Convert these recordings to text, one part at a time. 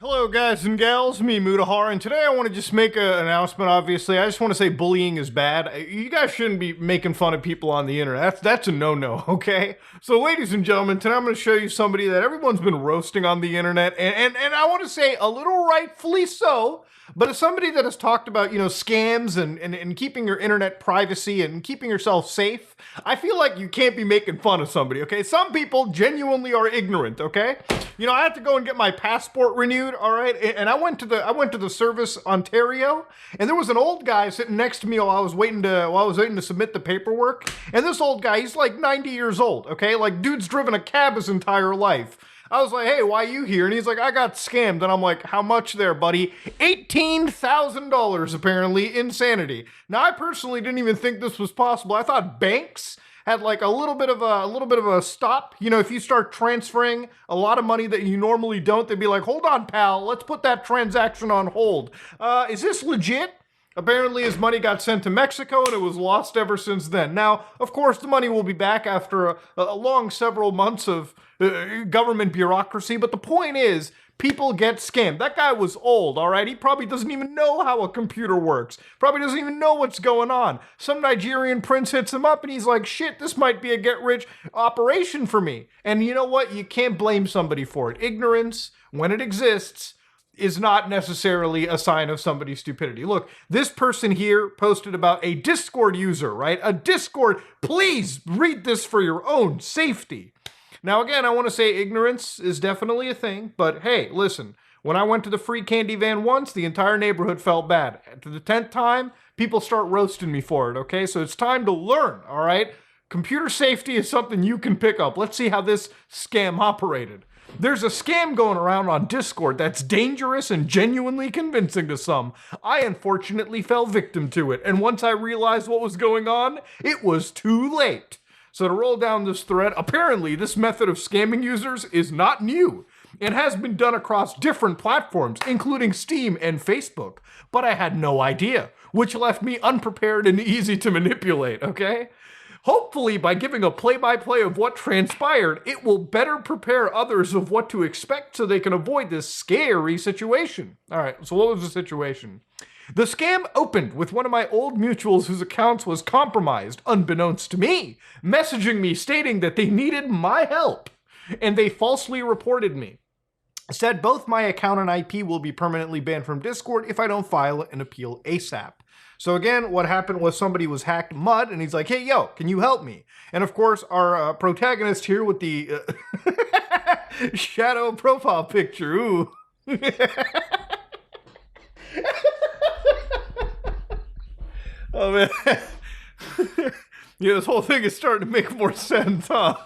Hello guys and gals, me Mudahar, and today I want to just make an announcement. Obviously, I just want to say bullying is bad. You guys shouldn't be making fun of people on the internet. That's a no-no, okay? So ladies and gentlemen, today I'm going to show you somebody that everyone's been roasting on the internet, and I want to say a little rightfully so, but as somebody that has talked about, scams and keeping your internet privacy and keeping yourself safe, I feel like you can't be making fun of somebody, okay? Some people genuinely are ignorant, okay? I had to go and get my passport renewed, all right? And I went to the Service Ontario, and there was an old guy sitting next to me while I was waiting to submit the paperwork. And this old guy, he's like 90 years old, okay? Like, dude's driven a cab his entire life. I was like, hey, why are you here? And he's like, I got scammed. And I'm like, how much there, buddy? $18,000, apparently. Insanity. Now, I personally didn't even think this was possible. I thought banks had like a little bit of a stop. If you start transferring a lot of money that you normally don't, they'd be like, hold on, pal, let's put that transaction on hold. Is this legit? Apparently his money got sent to Mexico and it was lost ever since then. Now, of course, the money will be back after a long several months of government bureaucracy, but the point is, people get scammed. That guy was old, all right? He probably doesn't even know how a computer works. Probably doesn't even know what's going on. Some Nigerian prince hits him up and he's like, shit, this might be a get-rich operation for me. And you know what? You can't blame somebody for it. Ignorance, when it exists, is not necessarily a sign of somebody's stupidity. Look, this person here posted about a Discord user, right? A Discord, please read this for your own safety. Now, again, I want to say ignorance is definitely a thing, but hey, listen, when I went to the free candy van once, the entire neighborhood felt bad. To the 10th time, people start roasting me for it, okay? So it's time to learn, all right? Computer safety is something you can pick up. Let's see how this scam operated. There's a scam going around on Discord that's dangerous and genuinely convincing to some. I unfortunately fell victim to it, and once I realized what was going on, it was too late. So to roll down this thread, apparently this method of scamming users is not new. It has been done across different platforms, including Steam and Facebook, but I had no idea, which left me unprepared and easy to manipulate, okay? Hopefully, by giving a play-by-play of what transpired, it will better prepare others of what to expect so they can avoid this scary situation. All right, so what was the situation? The scam opened with one of my old mutuals whose accounts was compromised, unbeknownst to me, messaging me stating that they needed my help, and they falsely reported me. Said both my account and IP will be permanently banned from Discord if I don't file an appeal ASAP. So again, what happened was somebody was hacked, Mud, and he's like, hey, yo, can you help me? And of course, our protagonist here with the shadow profile picture, ooh. Oh, man. This whole thing is starting to make more sense, huh?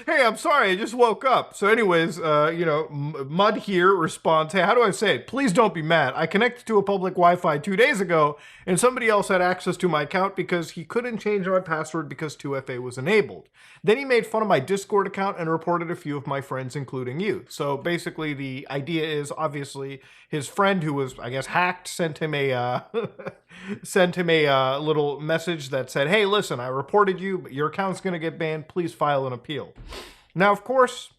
Hey, I'm sorry, I just woke up. So anyways, Mud here responds, hey, how do I say it? Please don't be mad. I connected to a public Wi-Fi 2 days ago, and somebody else had access to my account because he couldn't change my password because 2FA was enabled. Then he made fun of my Discord account and reported a few of my friends, including you. So basically, the idea is, obviously, his friend who was, I guess, hacked sent him a little message that said, hey, listen, I reported you, but your account's going to get banned. Please file an appeal. Now, of course,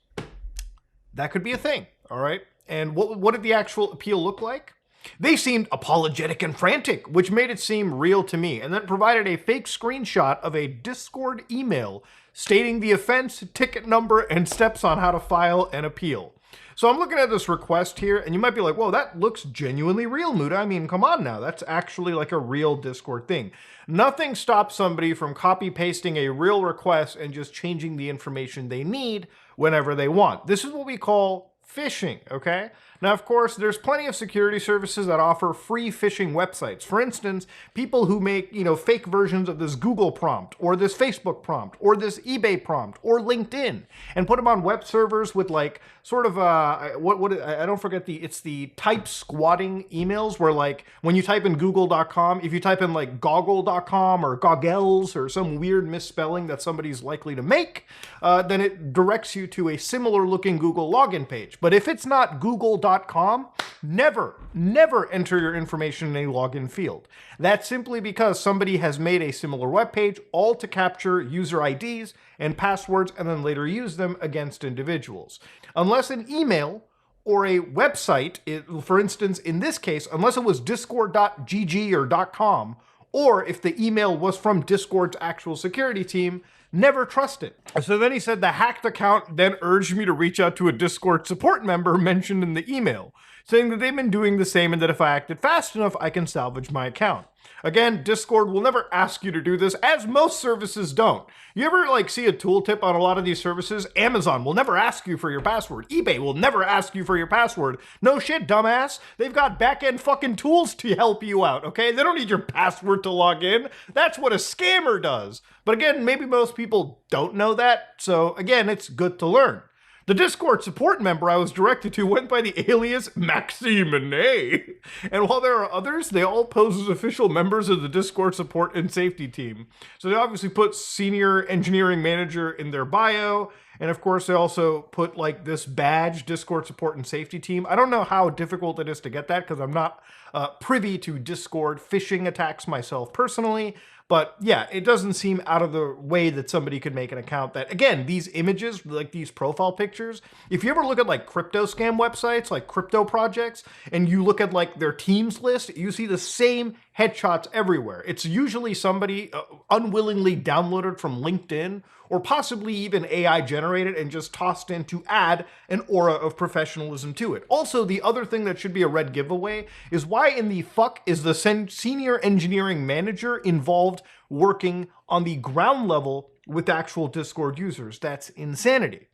that could be a thing, all right? And what did the actual appeal look like? They seemed apologetic and frantic, which made it seem real to me, and then provided a fake screenshot of a Discord email stating the offense, ticket number, and steps on how to file an appeal. So I'm looking at this request here, and you might be like, whoa, that looks genuinely real, Muda. I mean, come on now. That's actually like a real Discord thing. Nothing stops somebody from copy-pasting a real request and just changing the information they need whenever they want. This is what we call phishing, okay? Now, of course, there's plenty of security services that offer free phishing websites. For instance, people who make, fake versions of this Google prompt or this Facebook prompt or this eBay prompt or LinkedIn and put them on web servers with like sort of I don't forget it's the type squatting emails where like when you type in google.com, if you type in like goggle.com or goggles or some weird misspelling that somebody's likely to make, then it directs you to a similar looking Google login page. But if it's not google.com, never enter your information in a login field. That's simply because somebody has made a similar web page, all to capture user IDs and passwords and then later use them against individuals. Unless an email or a website, for instance, in this case, unless it was discord.gg or .com, or if the email was from Discord's actual security team, never trust it. So then he said the hacked account then urged me to reach out to a Discord support member mentioned in the email, saying that they've been doing the same and that if I acted fast enough, I can salvage my account. Again, Discord will never ask you to do this, as most services don't. You ever see a tooltip on a lot of these services? Amazon will never ask you for your password. eBay will never ask you for your password. No shit, dumbass. They've got back-end fucking tools to help you out, okay? They don't need your password to log in. That's what a scammer does. But again, maybe most people don't know that, so again, it's good to learn. The Discord support member I was directed to went by the alias Maxime, and while there are others, they all pose as official members of the Discord support and safety team. So they obviously put senior engineering manager in their bio, and of course they also put this badge, Discord support and safety team. I don't know how difficult it is to get that because I'm not privy to Discord phishing attacks myself personally. But yeah, it doesn't seem out of the way that somebody could make an account that, again, these images, these profile pictures, if you ever look at crypto scam websites, like crypto projects, and you look at their teams list, you see the same headshots everywhere. It's usually somebody unwillingly downloaded from LinkedIn or possibly even AI generated and just tossed in to add an aura of professionalism to it. Also, the other thing that should be a red giveaway is why in the fuck is the senior engineering manager involved working on the ground level with actual Discord users? That's insanity.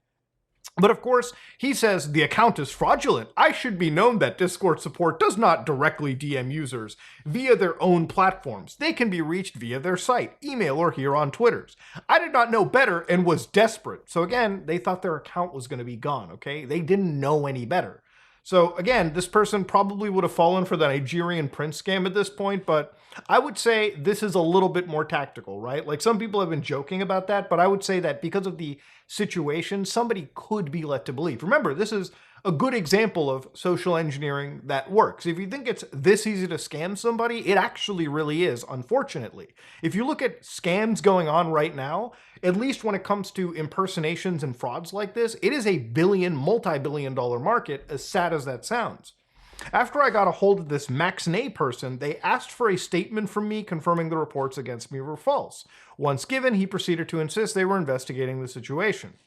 But of course, he says the account is fraudulent. I should be known that Discord support does not directly DM users via their own platforms. They can be reached via their site, email, or here on Twitters. I did not know better and was desperate. So again, they thought their account was going to be gone, okay? They didn't know any better. So again, this person probably would have fallen for the Nigerian prince scam at this point, but I would say this is a little bit more tactical, right? Some people have been joking about that, but I would say that because of the situation, somebody could be led to believe. Remember, this is a good example of social engineering that works. If you think it's this easy to scam somebody, it actually really is, unfortunately. If you look at scams going on right now, at least when it comes to impersonations and frauds like this, it is a multi-billion dollar market, as sad as that sounds. After I got a hold of this Maxine person, they asked for a statement from me confirming the reports against me were false. Once given, he proceeded to insist they were investigating the situation.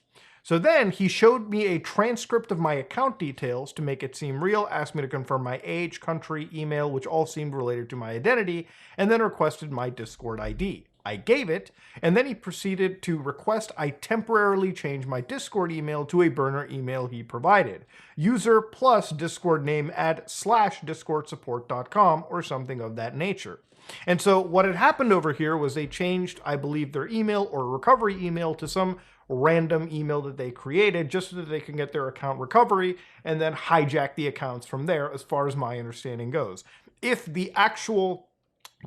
So then he showed me a transcript of my account details to make it seem real, asked me to confirm my age, country, email, which all seemed related to my identity, and then requested my Discord ID. I gave it, and then he proceeded to request I temporarily change my Discord email to a burner email he provided. User plus Discord name at /discordsupport.com or something of that nature. And so what had happened over here was they changed, I believe, their email or recovery email to some random email that they created just so that they can get their account recovery and then hijack the accounts from there, as far as my understanding goes. If the actual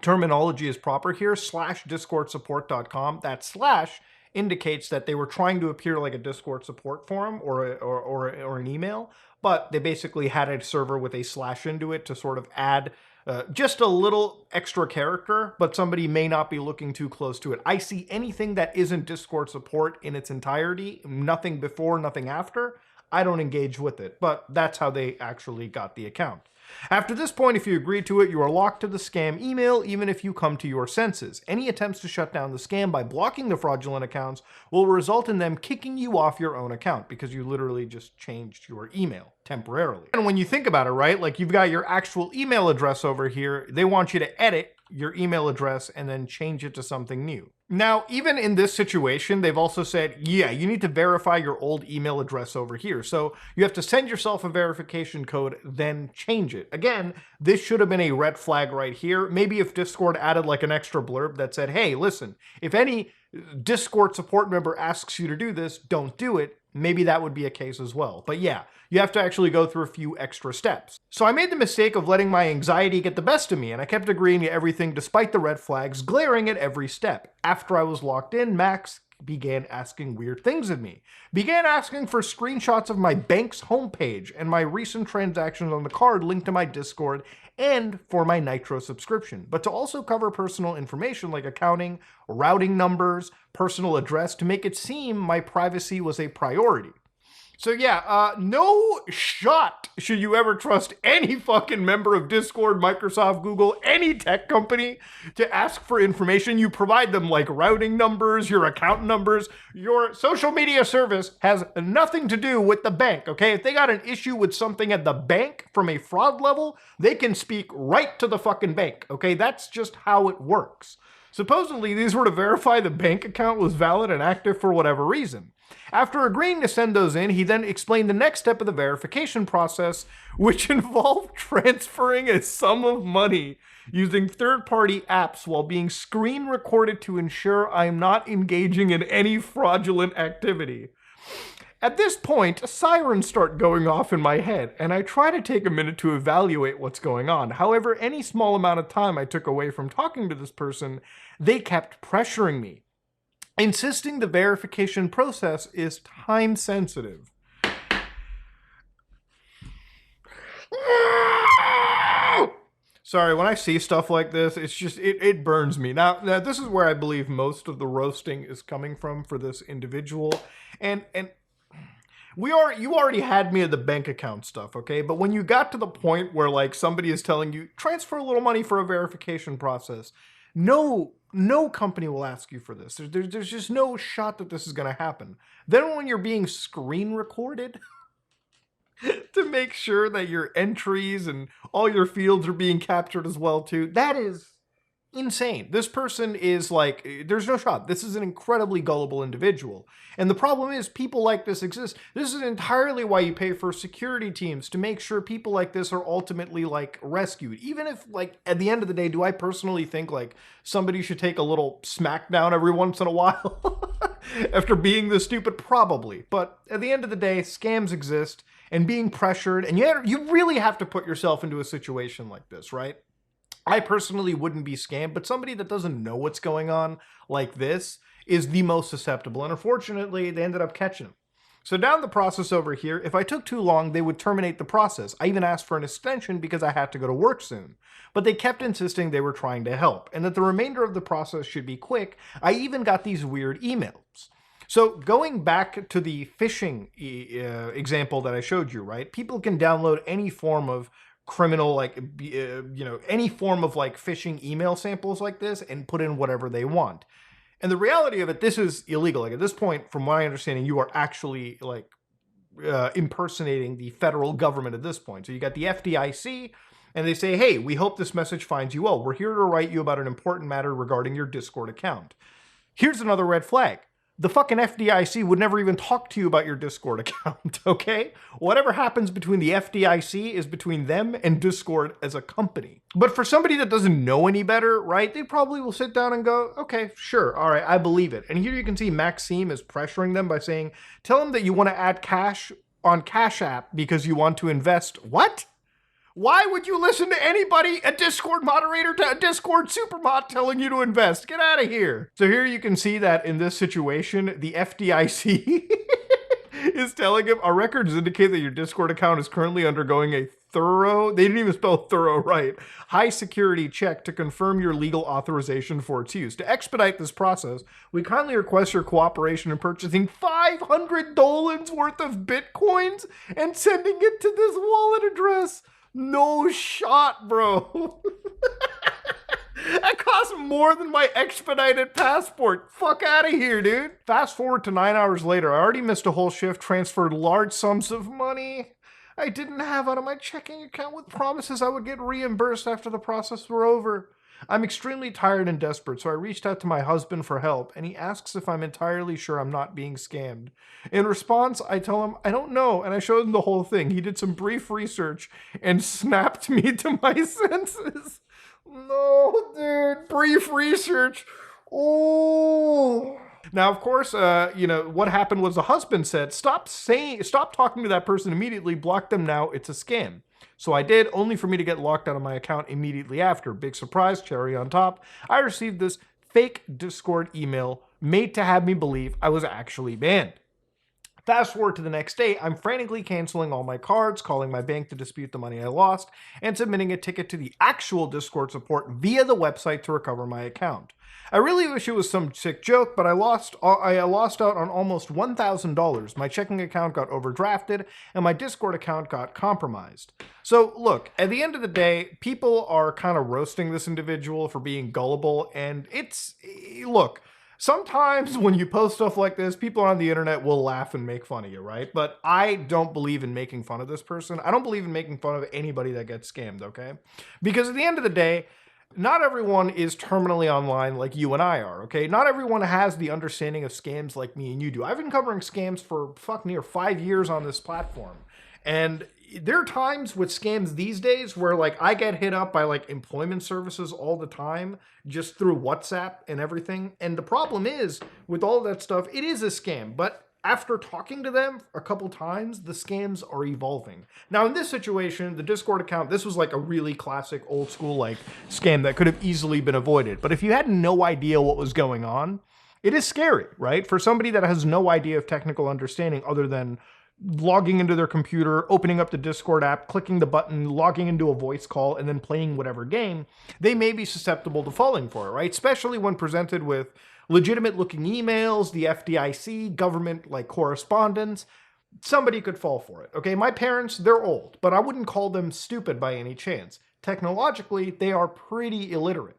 terminology is proper here, /discordsupport.com, that slash indicates that they were trying to appear like a Discord support forum or an email, but they basically had a server with a slash into it to sort of add just a little extra character, but somebody may not be looking too close to it. I see anything that isn't Discord support in its entirety, nothing before, nothing after, I don't engage with it, but that's how they actually got the account. After this point, if you agree to it, you are locked to the scam email even if you come to your senses. Any attempts to shut down the scam by blocking the fraudulent accounts will result in them kicking you off your own account because you literally just changed your email temporarily. And when you think about it, right, you've got your actual email address over here, they want you to edit your email address and then change it to something new. Now, even in this situation, they've also said, yeah, you need to verify your old email address over here. So you have to send yourself a verification code, then change it. Again, this should have been a red flag right here. Maybe if Discord added an extra blurb that said, hey, listen, if any Discord support member asks you to do this, don't do it. Maybe that would be a case as well. But yeah, you have to actually go through a few extra steps. So I made the mistake of letting my anxiety get the best of me, and I kept agreeing to everything despite the red flags glaring at every step. After I was locked in, Max began asking weird things of me. Began asking for screenshots of my bank's homepage and my recent transactions on the card linked to my Discord and for my Nitro subscription, but to also cover personal information like accounting, routing numbers, personal address to make it seem my privacy was a priority. So yeah, no shot should you ever trust any fucking member of Discord, Microsoft, Google, any tech company to ask for information. You provide them like routing numbers, your account numbers. Your social media service has nothing to do with the bank, okay? If they got an issue with something at the bank from a fraud level, they can speak right to the fucking bank, okay? That's just how it works. Supposedly, these were to verify the bank account was valid and active for whatever reason. After agreeing to send those in, he then explained the next step of the verification process, which involved transferring a sum of money using third-party apps while being screen recorded to ensure I am not engaging in any fraudulent activity. At this point, sirens start going off in my head, and I try to take a minute to evaluate what's going on. However, any small amount of time I took away from talking to this person, they kept pressuring me, insisting the verification process is time sensitive. Sorry, when I see stuff like this, it's just, it burns me. Now, this is where I believe most of the roasting is coming from for this individual. And you already had me at the bank account stuff, okay? But when you got to the point where like somebody is telling you, transfer a little money for a verification process, no company will ask you for this. There's just no shot that this is going to happen. Then when you're being screen recorded to make sure that your entries and all your fields are being captured as well too, that is insane. This person is like, there's no shot. This is an incredibly gullible individual. And the problem is people like this exist. This is entirely why you pay for security teams, to make sure people like this are ultimately like rescued. Even if like at the end of the day, do I personally think like somebody should take a little smackdown every once in a while after being this stupid? Probably. But at the end of the day, scams exist, and being pressured, and you really have to put yourself into a situation like this, right? I personally wouldn't be scammed, but somebody that doesn't know what's going on like this is the most susceptible. And unfortunately, they ended up catching him. So down the process over here, if I took too long, they would terminate the process. I even asked for an extension because I had to go to work soon. But they kept insisting they were trying to help and that the remainder of the process should be quick. I even got these weird emails. So going back to the phishing example that I showed you, right? People can download any form of criminal, like, any form of like phishing email samples like this and put in whatever they want. And the reality of it, this is illegal. Like at this point, from my understanding, you are actually like impersonating the federal government at this point. So you got the FDIC, and they say, hey, we hope this message finds you well. We're here to write you about an important matter regarding your Discord account. Here's another red flag. The fucking FDIC would never even talk to you about your Discord account, okay? Whatever happens between the FDIC is between them and Discord as a company. But for somebody that doesn't know any better, right, they probably will sit down and go, okay, sure, all right, I believe it. And here you can see Maxime is pressuring them by saying, tell them that you want to add cash on Cash App because you want to invest. What? Why would you listen to anybody, a Discord moderator, to a Discord supermod telling you to invest? Get out of here. So here you can see that in this situation, the FDIC is telling him, our records indicate that your Discord account is currently undergoing a thorough, they didn't even spell thorough right, high security check to confirm your legal authorization for its use. To expedite this process, we kindly request your cooperation in purchasing $500 worth of Bitcoins and sending it to this wallet address. No shot, bro. That costs more than my expedited passport. Fuck out of here, dude. Fast forward to 9 hours later. I already missed a whole shift, transferred large sums of money I didn't have out of my checking account with promises I would get reimbursed after the process were over. I'm extremely tired and desperate, so I reached out to my husband for help, and he asks if I'm entirely sure I'm not being scammed. In response, I tell him I don't know, and I showed him the whole thing. He did some brief research and snapped me to my senses. No, dude, brief research. Oh. Now, of course, what happened was the husband said, stop talking to that person immediately, block them now, it's a scam. So I did, only for me to get locked out of my account immediately after. Big surprise, cherry on top. I received this fake Discord email made to have me believe I was actually banned. Fast forward to the next day, I'm frantically canceling all my cards, calling my bank to dispute the money I lost, and submitting a ticket to the actual Discord support via the website to recover my account. I really wish it was some sick joke, but I lost out on almost $1,000. My checking account got overdrafted, and my Discord account got compromised. So look, at the end of the day, people are kind of roasting this individual for being gullible, and look, sometimes when you post stuff like this, people on the internet will laugh and make fun of you, right? But I don't believe in making fun of this person. I don't believe in making fun of anybody that gets scammed, okay? Because at the end of the day, not everyone is terminally online like you and I are, okay? Not everyone has the understanding of scams like me and you do. I've been covering scams for near 5 years on this platform. And there are times with scams these days where like I get hit up by like employment services all the time just through WhatsApp and everything. And the problem is with all that stuff, it is a scam. But after talking to them a couple times, the scams are evolving. Now, in this situation, the Discord account, this was like a really classic old school like scam that could have easily been avoided. But if you had no idea what was going on, it is scary, right? For somebody that has no idea of technical understanding other than logging into their computer, opening up the Discord app, clicking the button, logging into a voice call, and then playing whatever game, they may be susceptible to falling for it, right? Especially when presented with legitimate looking emails, the FDIC, government like correspondence. Somebody could fall for it, okay? My parents, they're old, but I wouldn't call them stupid by any chance. Technologically, they are pretty illiterate.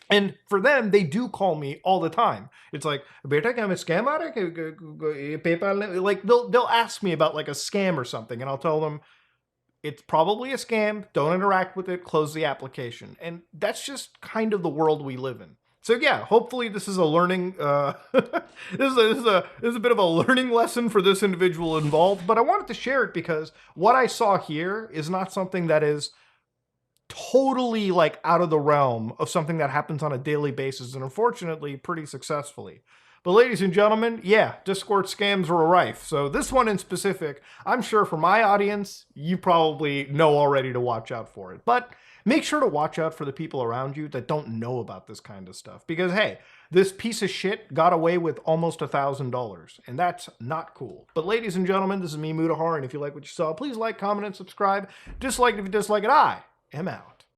And for them, they do call me all the time. It's like, beta, kya main scam aa raha hai? PayPal, like they'll ask me about like a scam or something, and I'll tell them it's probably a scam. Don't interact with it. Close the application. And that's just kind of the world we live in. So yeah, hopefully this is a learning. This is a bit of a learning lesson for this individual involved. But I wanted to share it because what I saw here is not something that is totally like out of the realm of something that happens on a daily basis, and unfortunately pretty successfully. But ladies and gentlemen, yeah, Discord scams are rife. So this one in specific, I'm sure for my audience, you probably know already to watch out for it. But make sure to watch out for the people around you that don't know about this kind of stuff. Because hey, this piece of shit got away with almost $1,000, and that's not cool. But ladies and gentlemen, this is me, Mudahar, and if you like what you saw, please like, comment, and subscribe. Dislike it if you dislike it. I am out.